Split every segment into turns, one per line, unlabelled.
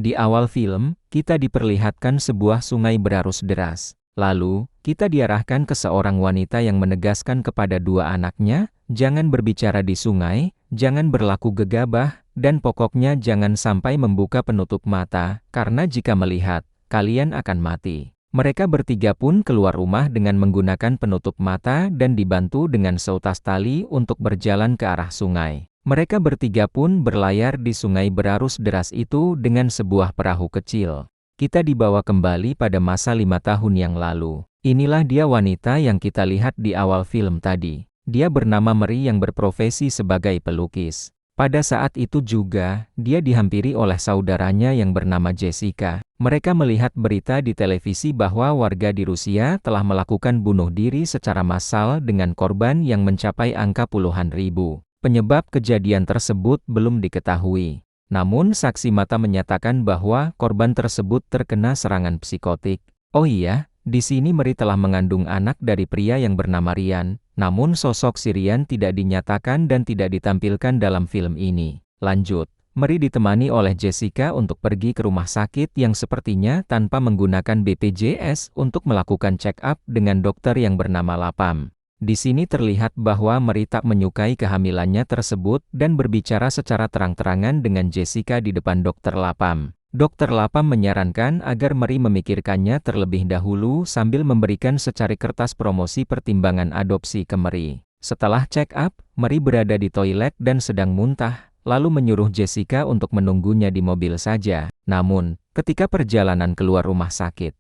Di awal film, kita diperlihatkan sebuah sungai berarus deras. Lalu, kita diarahkan ke seorang wanita yang menegaskan kepada dua anaknya, jangan berbicara di sungai, jangan berlaku gegabah, dan pokoknya jangan sampai membuka penutup mata, karena jika melihat, kalian akan mati. Mereka bertiga pun keluar rumah dengan menggunakan penutup mata dan dibantu dengan seutas tali untuk berjalan ke arah sungai. Mereka bertiga pun berlayar di sungai berarus deras itu dengan sebuah perahu kecil. Kita dibawa kembali pada masa 5 tahun yang lalu. Inilah dia wanita yang kita lihat di awal film tadi. Dia bernama Mary yang berprofesi sebagai pelukis. Pada saat itu juga, dia dihampiri oleh saudaranya yang bernama Jessica. Mereka melihat berita di televisi bahwa warga di Rusia telah melakukan bunuh diri secara massal dengan korban yang mencapai angka puluhan ribu. Penyebab kejadian tersebut belum diketahui. Namun saksi mata menyatakan bahwa korban tersebut terkena serangan psikotik. Oh iya, di sini Mary telah mengandung anak dari pria yang bernama Ryan. Namun sosok si Ryan tidak dinyatakan dan tidak ditampilkan dalam film ini. Lanjut, Mary ditemani oleh Jessica untuk pergi ke rumah sakit yang sepertinya tanpa menggunakan BPJS untuk melakukan check up dengan dokter yang bernama Lapam. Di sini terlihat bahwa Mary tak menyukai kehamilannya tersebut dan berbicara secara terang-terangan dengan Jessica di depan dokter Lapam. Dokter Lapam menyarankan agar Mary memikirkannya terlebih dahulu sambil memberikan secari kertas promosi pertimbangan adopsi ke Mary. Setelah check up, Mary berada di toilet dan sedang muntah, lalu menyuruh Jessica untuk menunggunya di mobil saja. Namun, ketika perjalanan keluar rumah sakit,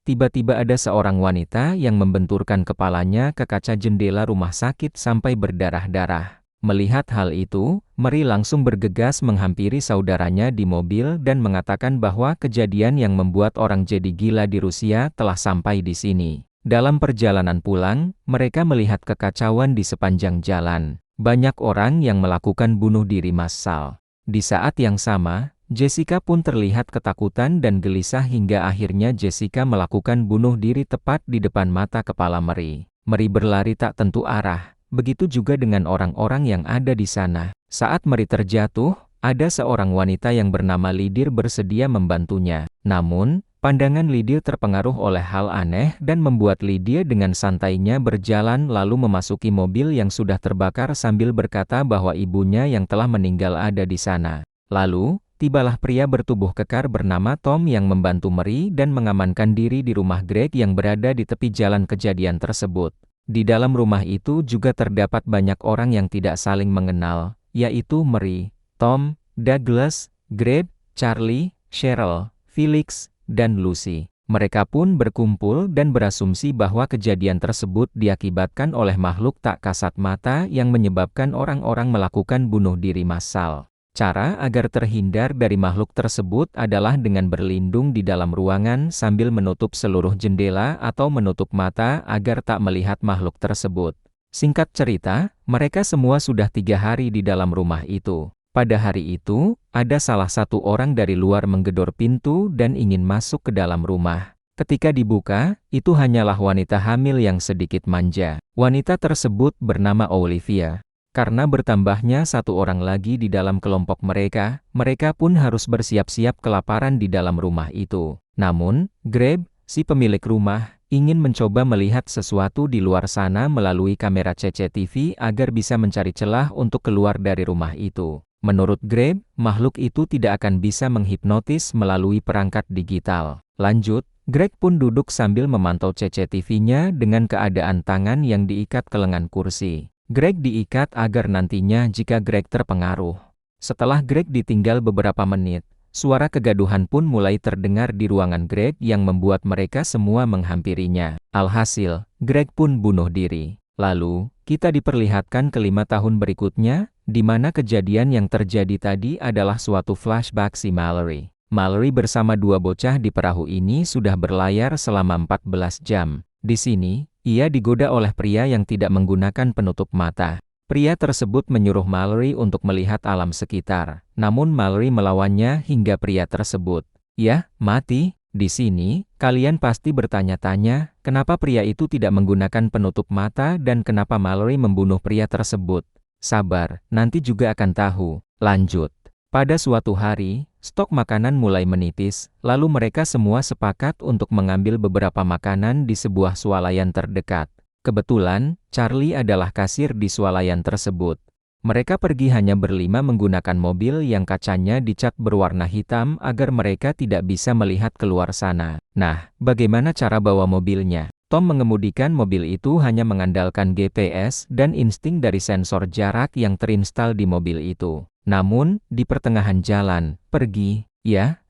tiba-tiba ada seorang wanita yang membenturkan kepalanya ke kaca jendela rumah sakit sampai berdarah-darah. Melihat hal itu, Mary langsung bergegas menghampiri saudaranya di mobil dan mengatakan bahwa kejadian yang membuat orang jadi gila di Rusia telah sampai di sini. Dalam perjalanan pulang, mereka melihat kekacauan di sepanjang jalan. Banyak orang yang melakukan bunuh diri massal. Di saat yang sama, Jessica pun terlihat ketakutan dan gelisah hingga akhirnya Jessica melakukan bunuh diri tepat di depan mata kepala Mary. Mary berlari tak tentu arah. Begitu juga dengan orang-orang yang ada di sana. Saat Mary terjatuh, ada seorang wanita yang bernama Lidir bersedia membantunya. Namun, pandangan Lidir terpengaruh oleh hal aneh dan membuat Lidir dengan santainya berjalan lalu memasuki mobil yang sudah terbakar sambil berkata bahwa ibunya yang telah meninggal ada di sana. Lalu, tibalah pria bertubuh kekar bernama Tom yang membantu Mary dan mengamankan diri di rumah Greg yang berada di tepi jalan kejadian tersebut. Di dalam rumah itu juga terdapat banyak orang yang tidak saling mengenal, yaitu Mary, Tom, Douglas, Greg, Charlie, Cheryl, Felix, dan Lucy. Mereka pun berkumpul dan berasumsi bahwa kejadian tersebut diakibatkan oleh makhluk tak kasat mata yang menyebabkan orang-orang melakukan bunuh diri massal. Cara agar terhindar dari makhluk tersebut adalah dengan berlindung di dalam ruangan sambil menutup seluruh jendela atau menutup mata agar tak melihat makhluk tersebut. Singkat cerita, mereka semua sudah 3 hari di dalam rumah itu. Pada hari itu, ada salah satu orang dari luar menggedor pintu dan ingin masuk ke dalam rumah. Ketika dibuka, itu hanyalah wanita hamil yang sedikit manja. Wanita tersebut bernama Olivia. Karena bertambahnya satu orang lagi di dalam kelompok mereka, mereka pun harus bersiap-siap kelaparan di dalam rumah itu. Namun, Greg, si pemilik rumah, ingin mencoba melihat sesuatu di luar sana melalui kamera CCTV agar bisa mencari celah untuk keluar dari rumah itu. Menurut Greg, makhluk itu tidak akan bisa menghipnotis melalui perangkat digital. Lanjut, Greg pun duduk sambil memantau CCTV-nya dengan keadaan tangan yang diikat ke lengan kursi. Greg diikat agar nantinya jika Greg terpengaruh. Setelah Greg ditinggal beberapa menit, suara kegaduhan pun mulai terdengar di ruangan Greg yang membuat mereka semua menghampirinya. Alhasil, Greg pun bunuh diri. Lalu, kita diperlihatkan ke 5 tahun berikutnya, di mana kejadian yang terjadi tadi adalah suatu flashback si Mallory. Mallory bersama 2 bocah di perahu ini sudah berlayar selama 14 jam. Di sini, ia digoda oleh pria yang tidak menggunakan penutup mata. Pria tersebut menyuruh Mallory untuk melihat alam sekitar. Namun Mallory melawannya hingga pria tersebut, "Ya, mati." Di sini, kalian pasti bertanya-tanya, kenapa pria itu tidak menggunakan penutup mata dan kenapa Mallory membunuh pria tersebut. Sabar, nanti juga akan tahu. Lanjut. Pada suatu hari, stok makanan mulai menipis, lalu mereka semua sepakat untuk mengambil beberapa makanan di sebuah swalayan terdekat. Kebetulan, Charlie adalah kasir di swalayan tersebut. Mereka pergi hanya berlima menggunakan mobil yang kacanya dicat berwarna hitam agar mereka tidak bisa melihat keluar sana. Nah, bagaimana cara bawa mobilnya? Tom mengemudikan mobil itu hanya mengandalkan GPS dan insting dari sensor jarak yang terinstal di mobil itu. Namun, di pertengahan jalan,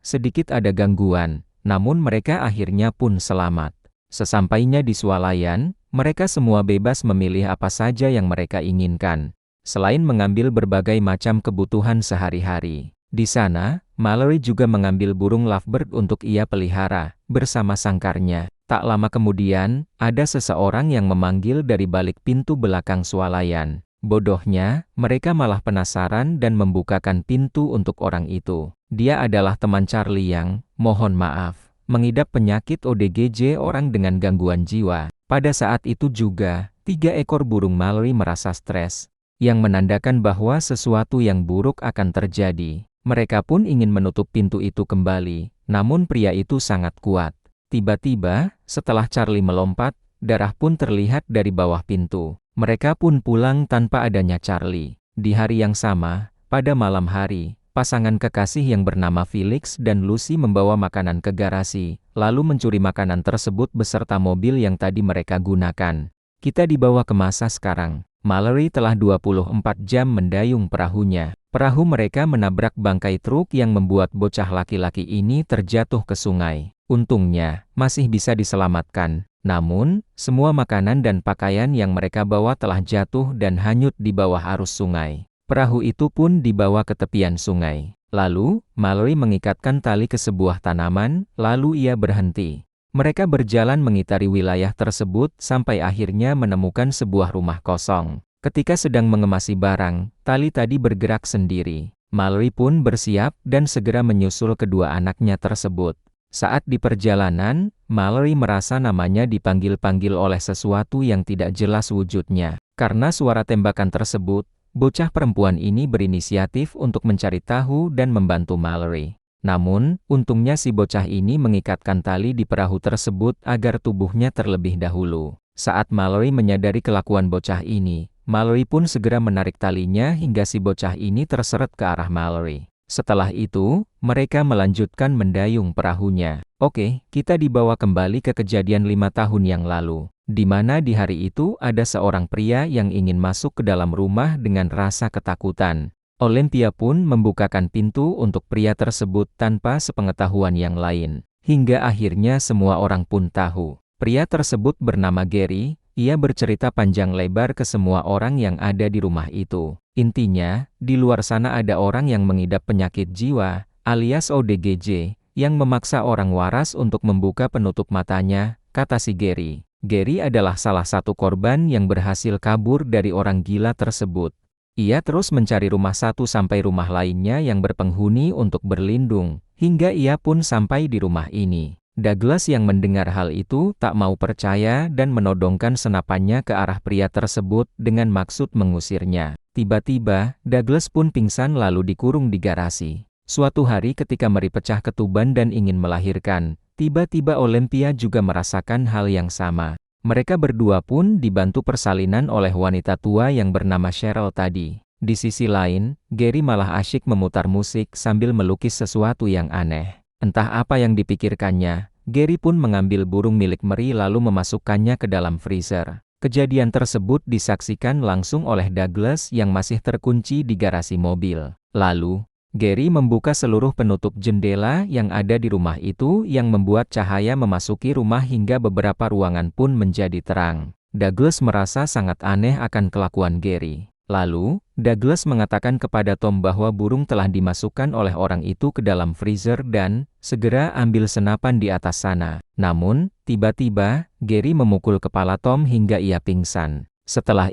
sedikit ada gangguan, namun mereka akhirnya pun selamat. Sesampainya di swalayan, mereka semua bebas memilih apa saja yang mereka inginkan, selain mengambil berbagai macam kebutuhan sehari-hari. Di sana, Mallory juga mengambil burung lovebird untuk ia pelihara, bersama sangkarnya. Tak lama kemudian, ada seseorang yang memanggil dari balik pintu belakang swalayan. Bodohnya, mereka malah penasaran dan membukakan pintu untuk orang itu. Dia adalah teman Charlie yang, mohon maaf, mengidap penyakit ODGJ, orang dengan gangguan jiwa. Pada saat itu juga, 3 ekor burung Mallory merasa stres, yang menandakan bahwa sesuatu yang buruk akan terjadi. Mereka pun ingin menutup pintu itu kembali, namun pria itu sangat kuat. Tiba-tiba, setelah Charlie melompat, darah pun terlihat dari bawah pintu. Mereka pun pulang tanpa adanya Charlie. Di hari yang sama, pada malam hari, pasangan kekasih yang bernama Felix dan Lucy membawa makanan ke garasi, lalu mencuri makanan tersebut beserta mobil yang tadi mereka gunakan. Kita dibawa ke masa sekarang. Mallory telah 24 jam mendayung perahunya. Perahu mereka menabrak bangkai truk yang membuat bocah laki-laki ini terjatuh ke sungai. Untungnya, masih bisa diselamatkan. Namun, semua makanan dan pakaian yang mereka bawa telah jatuh dan hanyut di bawah arus sungai. Perahu itu pun dibawa ke tepian sungai. Lalu, Mallory mengikatkan tali ke sebuah tanaman, lalu ia berhenti. Mereka berjalan mengitari wilayah tersebut sampai akhirnya menemukan sebuah rumah kosong. Ketika sedang mengemasi barang, tali tadi bergerak sendiri. Mallory pun bersiap dan segera menyusul kedua anaknya tersebut. Saat di perjalanan, Mallory merasa namanya dipanggil-panggil oleh sesuatu yang tidak jelas wujudnya. Karena suara tembakan tersebut, bocah perempuan ini berinisiatif untuk mencari tahu dan membantu Mallory. Namun, untungnya si bocah ini mengikatkan tali di perahu tersebut agar tubuhnya terlebih dahulu. Saat Mallory menyadari kelakuan bocah ini, Mallory pun segera menarik talinya hingga si bocah ini terseret ke arah Mallory. Setelah itu, mereka melanjutkan mendayung perahunya. Oke, kita dibawa kembali ke kejadian 5 tahun yang lalu, di mana di hari itu ada seorang pria yang ingin masuk ke dalam rumah dengan rasa ketakutan. Olympia pun membukakan pintu untuk pria tersebut tanpa sepengetahuan yang lain. Hingga akhirnya semua orang pun tahu. Pria tersebut bernama Gary. Ia bercerita panjang lebar ke semua orang yang ada di rumah itu. Intinya, di luar sana ada orang yang mengidap penyakit jiwa, alias ODGJ, yang memaksa orang waras untuk membuka penutup matanya, kata si Gary. Gary adalah salah satu korban yang berhasil kabur dari orang gila tersebut. Ia terus mencari rumah satu sampai rumah lainnya yang berpenghuni untuk berlindung, hingga ia pun sampai di rumah ini. Douglas yang mendengar hal itu tak mau percaya dan menodongkan senapannya ke arah pria tersebut dengan maksud mengusirnya. Tiba-tiba, Douglas pun pingsan lalu dikurung di garasi. Suatu hari ketika Mary pecah ketuban dan ingin melahirkan, tiba-tiba Olympia juga merasakan hal yang sama. Mereka berdua pun dibantu persalinan oleh wanita tua yang bernama Cheryl tadi. Di sisi lain, Gary malah asyik memutar musik sambil melukis sesuatu yang aneh. Entah apa yang dipikirkannya, Gary pun mengambil burung milik Mary lalu memasukkannya ke dalam freezer. Kejadian tersebut disaksikan langsung oleh Douglas yang masih terkunci di garasi mobil. Lalu, Gary membuka seluruh penutup jendela yang ada di rumah itu yang membuat cahaya memasuki rumah hingga beberapa ruangan pun menjadi terang. Douglas merasa sangat aneh akan kelakuan Gary. Lalu, Douglas mengatakan kepada Tom bahwa burung telah dimasukkan oleh orang itu ke dalam freezer dan segera ambil senapan di atas sana. Namun, tiba-tiba, Gary memukul kepala Tom hingga ia pingsan. Setelah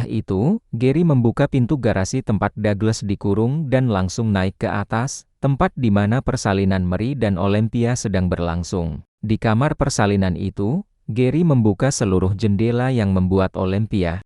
itu, Gary membuka pintu garasi tempat Douglas dikurung dan langsung naik ke atas, tempat di mana persalinan Mary dan Olympia sedang berlangsung. Di kamar persalinan itu, Gary membuka seluruh jendela yang membuat Olympia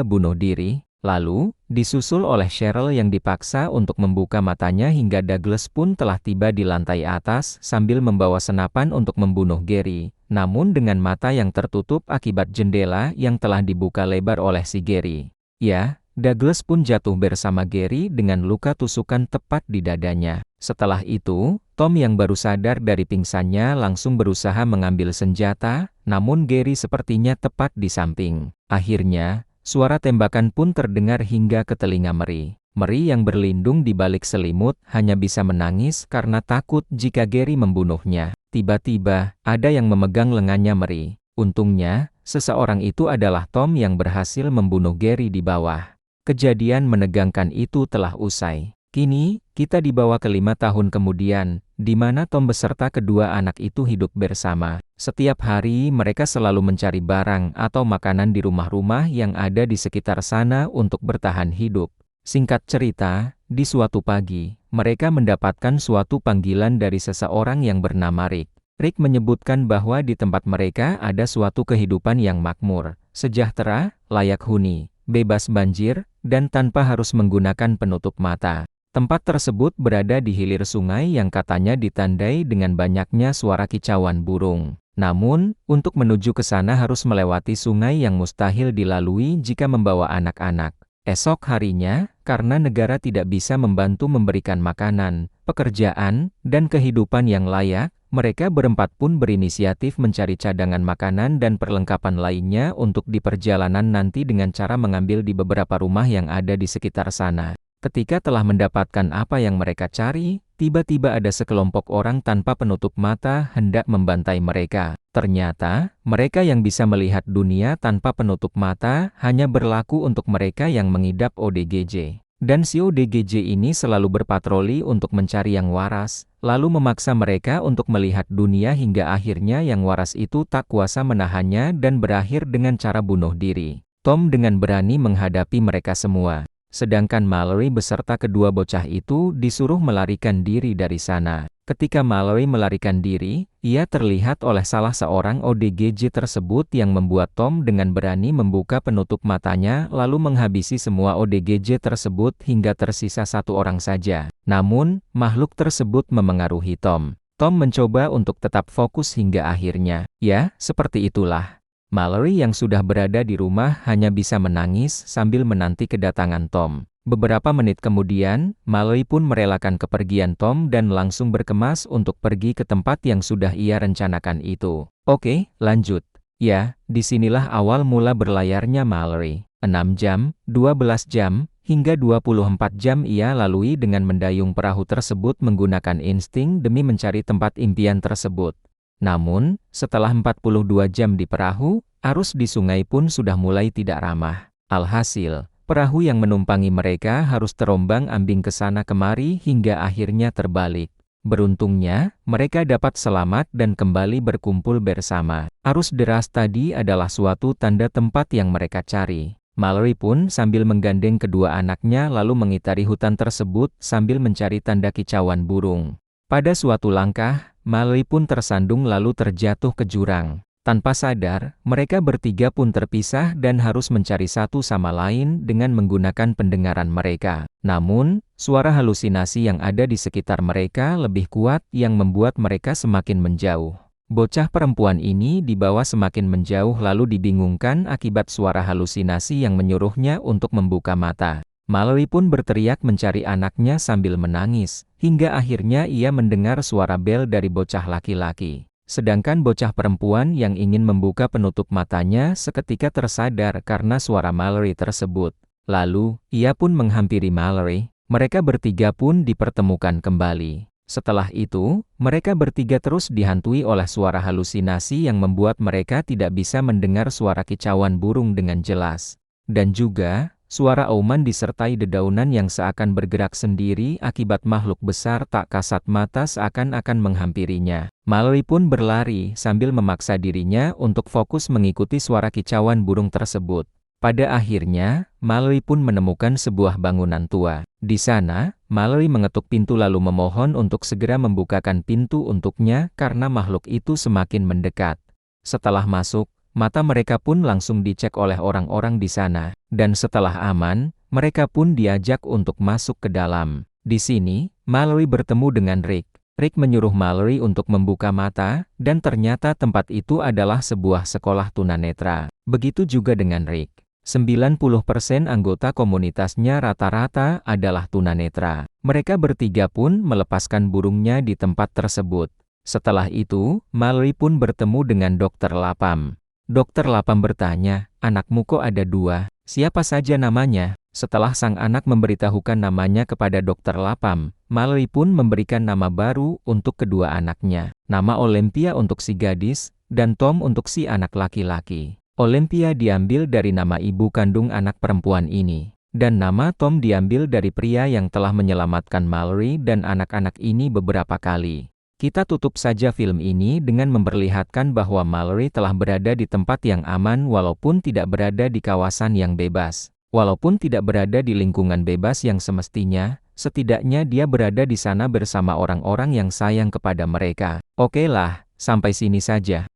bunuh diri. Lalu, disusul oleh Cheryl yang dipaksa untuk membuka matanya hingga Douglas pun telah tiba di lantai atas sambil membawa senapan untuk membunuh Gary, namun dengan mata yang tertutup akibat jendela yang telah dibuka lebar oleh si Gary. Ya, Douglas pun jatuh bersama Gary dengan luka tusukan tepat di dadanya. Setelah itu, Tom yang baru sadar dari pingsannya langsung berusaha mengambil senjata, namun Gary sepertinya tepat di samping. Akhirnya, suara tembakan pun terdengar hingga ke telinga Mary. Mary yang berlindung di balik selimut hanya bisa menangis karena takut jika Gary membunuhnya. Tiba-tiba, ada yang memegang lengannya Mary. Untungnya, seseorang itu adalah Tom yang berhasil membunuh Gary di bawah. Kejadian menegangkan itu telah usai. Kini, kita dibawa ke 5 tahun kemudian, di mana Tom beserta kedua anak itu hidup bersama. Setiap hari mereka selalu mencari barang atau makanan di rumah-rumah yang ada di sekitar sana untuk bertahan hidup. Singkat cerita, di suatu pagi, mereka mendapatkan suatu panggilan dari seseorang yang bernama Rick. Rick menyebutkan bahwa di tempat mereka ada suatu kehidupan yang makmur, sejahtera, layak huni, bebas banjir, dan tanpa harus menggunakan penutup mata. Tempat tersebut berada di hilir sungai yang katanya ditandai dengan banyaknya suara kicauan burung. Namun, untuk menuju ke sana harus melewati sungai yang mustahil dilalui jika membawa anak-anak. Esok harinya, karena negara tidak bisa membantu memberikan makanan, pekerjaan, dan kehidupan yang layak, mereka berempat pun berinisiatif mencari cadangan makanan dan perlengkapan lainnya untuk di perjalanan nanti dengan cara mengambil di beberapa rumah yang ada di sekitar sana. Ketika telah mendapatkan apa yang mereka cari, tiba-tiba ada sekelompok orang tanpa penutup mata hendak membantai mereka. Ternyata, mereka yang bisa melihat dunia tanpa penutup mata hanya berlaku untuk mereka yang mengidap ODGJ. Dan si ODGJ ini selalu berpatroli untuk mencari yang waras, lalu memaksa mereka untuk melihat dunia hingga akhirnya yang waras itu tak kuasa menahannya dan berakhir dengan cara bunuh diri. Tom dengan berani menghadapi mereka semua. Sedangkan Mallory beserta kedua bocah itu disuruh melarikan diri dari sana. Ketika Mallory melarikan diri, ia terlihat oleh salah seorang ODGJ tersebut yang membuat Tom dengan berani membuka penutup matanya lalu menghabisi semua ODGJ tersebut hingga tersisa satu orang saja. Namun, makhluk tersebut memengaruhi Tom. Tom mencoba untuk tetap fokus hingga akhirnya. Ya, seperti itulah. Mallory yang sudah berada di rumah hanya bisa menangis sambil menanti kedatangan Tom. Beberapa menit kemudian, Mallory pun merelakan kepergian Tom dan langsung berkemas untuk pergi ke tempat yang sudah ia rencanakan itu. Oke, lanjut. Ya, disinilah awal mula berlayarnya Mallory. 6 jam, 12 jam, hingga 24 jam ia lalui dengan mendayung perahu tersebut menggunakan insting demi mencari tempat impian tersebut. Namun, setelah 42 jam di perahu, arus di sungai pun sudah mulai tidak ramah. Alhasil, perahu yang menumpangi mereka harus terombang-ambing ke sana kemari hingga akhirnya terbalik. Beruntungnya, mereka dapat selamat dan kembali berkumpul bersama. Arus deras tadi adalah suatu tanda tempat yang mereka cari. Mallory pun sambil menggandeng kedua anaknya lalu mengitari hutan tersebut sambil mencari tanda kicauan burung. Pada suatu langkah, Mallory pun tersandung lalu terjatuh ke jurang. Tanpa sadar, mereka bertiga pun terpisah dan harus mencari satu sama lain dengan menggunakan pendengaran mereka. Namun, suara halusinasi yang ada di sekitar mereka lebih kuat yang membuat mereka semakin menjauh. Bocah perempuan ini dibawa semakin menjauh lalu dibingungkan akibat suara halusinasi yang menyuruhnya untuk membuka mata. Mallory pun berteriak mencari anaknya sambil menangis, hingga akhirnya ia mendengar suara bel dari bocah laki-laki. Sedangkan bocah perempuan yang ingin membuka penutup matanya seketika tersadar karena suara Mallory tersebut. Lalu, ia pun menghampiri Mallory. Mereka bertiga pun dipertemukan kembali. Setelah itu, mereka bertiga terus dihantui oleh suara halusinasi yang membuat mereka tidak bisa mendengar suara kicauan burung dengan jelas. Dan juga, suara auman disertai dedaunan yang seakan bergerak sendiri akibat makhluk besar tak kasat mata seakan-akan menghampirinya. Mallory pun berlari sambil memaksa dirinya untuk fokus mengikuti suara kicauan burung tersebut. Pada akhirnya, Mallory pun menemukan sebuah bangunan tua. Di sana, Mallory mengetuk pintu lalu memohon untuk segera membukakan pintu untuknya karena makhluk itu semakin mendekat. Setelah masuk, mata mereka pun langsung dicek oleh orang-orang di sana. dan setelah aman, mereka pun diajak untuk masuk ke dalam. Di sini, Mallory bertemu dengan Rick. Rick menyuruh Mallory untuk membuka mata, dan ternyata tempat itu adalah sebuah sekolah tunanetra. Begitu juga dengan Rick. 90% anggota komunitasnya rata-rata adalah tunanetra. Mereka bertiga pun melepaskan burungnya di tempat tersebut. Setelah itu, Mallory pun bertemu dengan Dokter Lapam. Dokter Lapam bertanya, "Anakmu kok ada dua? Siapa saja namanya?" Setelah sang anak memberitahukan namanya kepada Dokter Lapam, Mallory pun memberikan nama baru untuk kedua anaknya. Nama Olympia untuk si gadis, dan Tom untuk si anak laki-laki. Olympia diambil dari nama ibu kandung anak perempuan ini. Dan nama Tom diambil dari pria yang telah menyelamatkan Mallory dan anak-anak ini beberapa kali. Kita tutup saja film ini dengan memperlihatkan bahwa Mallory telah berada di tempat yang aman walaupun tidak berada di kawasan yang bebas. Walaupun tidak berada di lingkungan bebas yang semestinya, setidaknya dia berada di sana bersama orang-orang yang sayang kepada mereka. Oke lah, sampai sini saja.